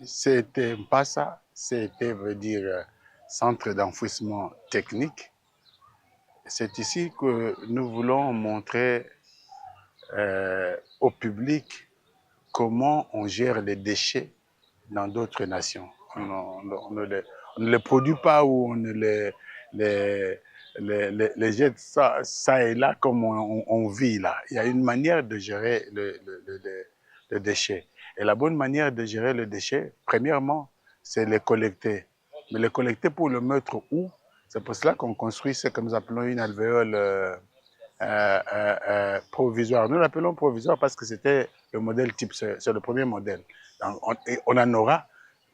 C'était Mpassa, c'était veut dire centre d'enfouissement technique. C'est ici que nous voulons montrer au public comment on gère les déchets dans d'autres nations. On ne les produit pas ou on ne les jette ça et là comme on vit là. Il y a une manière de gérer le déchet. Et la bonne manière de gérer le déchet, premièrement, c'est les collecter. Mais les collecter pour le mettre où? C'est pour cela qu'on construit ce que nous appelons une alvéole provisoire. Nous l'appelons provisoire parce que c'était le modèle type, c'est le premier modèle. Donc, on en aura.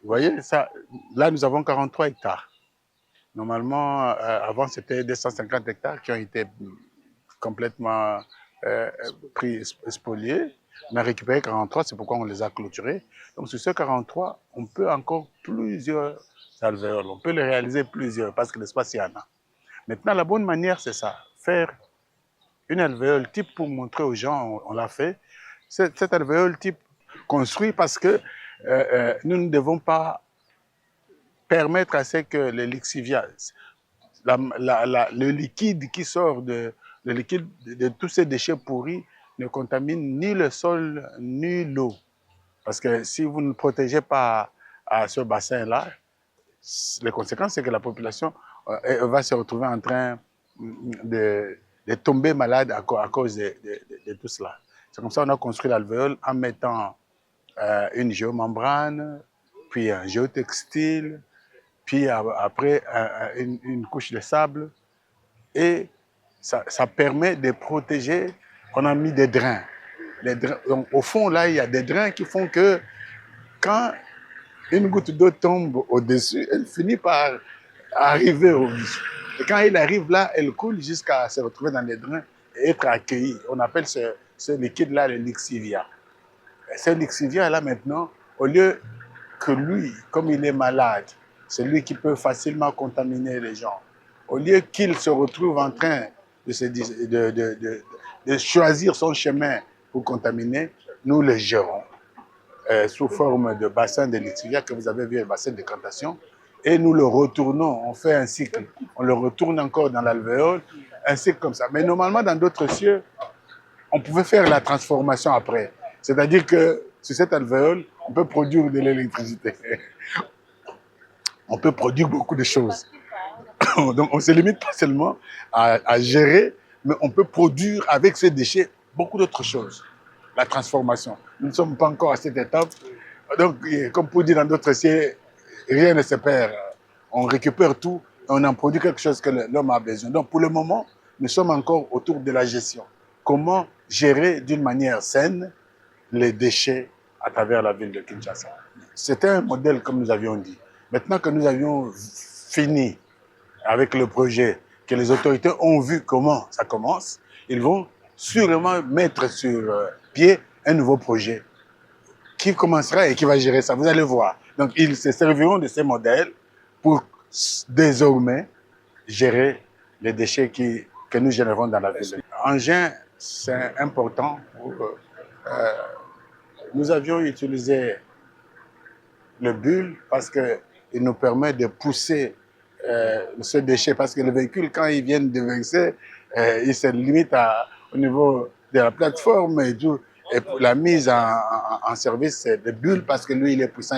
Vous voyez, ça, là, nous avons 43 hectares. Normalement, avant, c'était 250 hectares qui ont été complètement pris, spoliés. On a récupéré 43, c'est pourquoi on les a clôturés. Donc, sur ces 43, on peut encore plusieurs alvéoles. On peut les réaliser plusieurs parce que l'espace, il y en a. Maintenant, la bonne manière, c'est ça. Faire une alvéole type pour montrer aux gens, on l'a fait. Cette alvéole type construit parce que nous ne devons pas permettre à ce que les lixiviats, le liquide qui sort le liquide de tous ces déchets pourris ne contamine ni le sol ni l'eau. Parce que si vous ne protégez pas à ce bassin-là, les conséquences, c'est que la population va se retrouver en train de tomber malade à cause de tout cela. C'est comme ça qu'on a construit l'alvéole en mettant une géomembrane, puis un géotextile, puis après une couche de sable. Et ça permet de protéger. On a mis des drains. Donc, au fond, là, il y a des drains qui font que quand une goutte d'eau tombe au-dessus, elle finit par arriver au-dessus. Et quand elle arrive là, elle coule jusqu'à se retrouver dans les drains et être accueillie. On appelle ce liquide-là le lixivia. Et ce lixivia-là, maintenant, au lieu que lui, comme il est malade, c'est lui qui peut facilement contaminer les gens, au lieu qu'il se retrouve en train de choisir son chemin pour contaminer, nous le gérons. Sous forme de bassin de lixivia que vous avez vu, le bassin de décantation, et nous le retournons, on fait un cycle, on le retourne encore dans l'alvéole, un cycle comme ça. Mais normalement, dans d'autres cieux, on pouvait faire la transformation après. C'est-à-dire que sur cette alvéole, on peut produire de l'électricité. On peut produire beaucoup de choses. Donc on ne se limite pas seulement à gérer, mais on peut produire avec ces déchets beaucoup d'autres choses. La transformation. Nous ne sommes pas encore à cette étape. Donc, comme pour dire dans d'autres cieux, rien ne se perd. On récupère tout et on en produit quelque chose que l'homme a besoin. Donc, pour le moment, nous sommes encore autour de la gestion. Comment gérer d'une manière saine les déchets à travers la ville de Kinshasa. C'était un modèle, comme nous avions dit. Maintenant que nous avions fini avec le projet, que les autorités ont vu comment ça commence, ils vont sûrement mettre sur pied un nouveau projet qui commencera et qui va gérer ça. Vous allez voir. Donc, ils se serviront de ces modèles pour désormais gérer les déchets que nous générons dans la ville. Engin, c'est important. Nous avions utilisé le bulle parce qu'il nous permet de pousser ce déchet. Parce que le véhicule, quand ils viennent de verser, il se limite au niveau de la plateforme et tout. Et pour la mise en service, c'est le bulle parce que lui, il est puissant.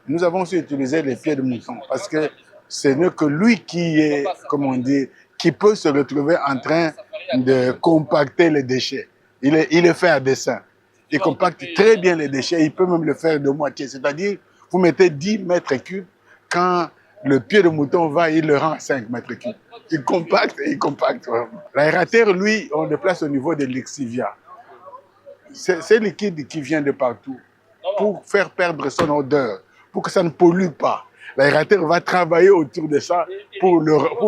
Nous avons aussi utilisé les pieds de mouton parce que ce n'est que lui qui est, comme on dit, qui peut se retrouver en train de compacter les déchets. Il est fait à dessein. Il compacte très bien les déchets, il peut même le faire de moitié. C'est-à-dire, vous mettez 10 mètres cubes, quand le pied de mouton va, il le rend à 5 mètres cubes. Il compacte et il compacte vraiment. L'aérateur, lui, on le place au niveau de l'exivia. C'est liquide qui vient de partout pour faire perdre son odeur, pour que ça ne pollue pas. L'aérateur va travailler autour de ça pour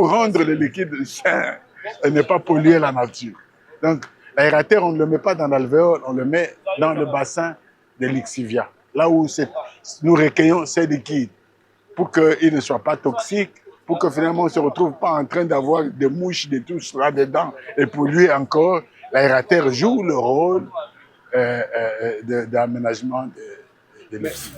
rendre le liquide sain et ne pas polluer la nature. Donc, l'aérateur, on ne le met pas dans l'alvéole, on le met dans le bassin de l'Ixivia, là où nous recueillons ces liquides, pour qu'ils ne soient pas toxiques, pour que finalement on ne se retrouve pas en train d'avoir des mouches, des tout cela dedans, et polluer encore. L'aérateur joue le rôle d'aménagement de Mais, luxe.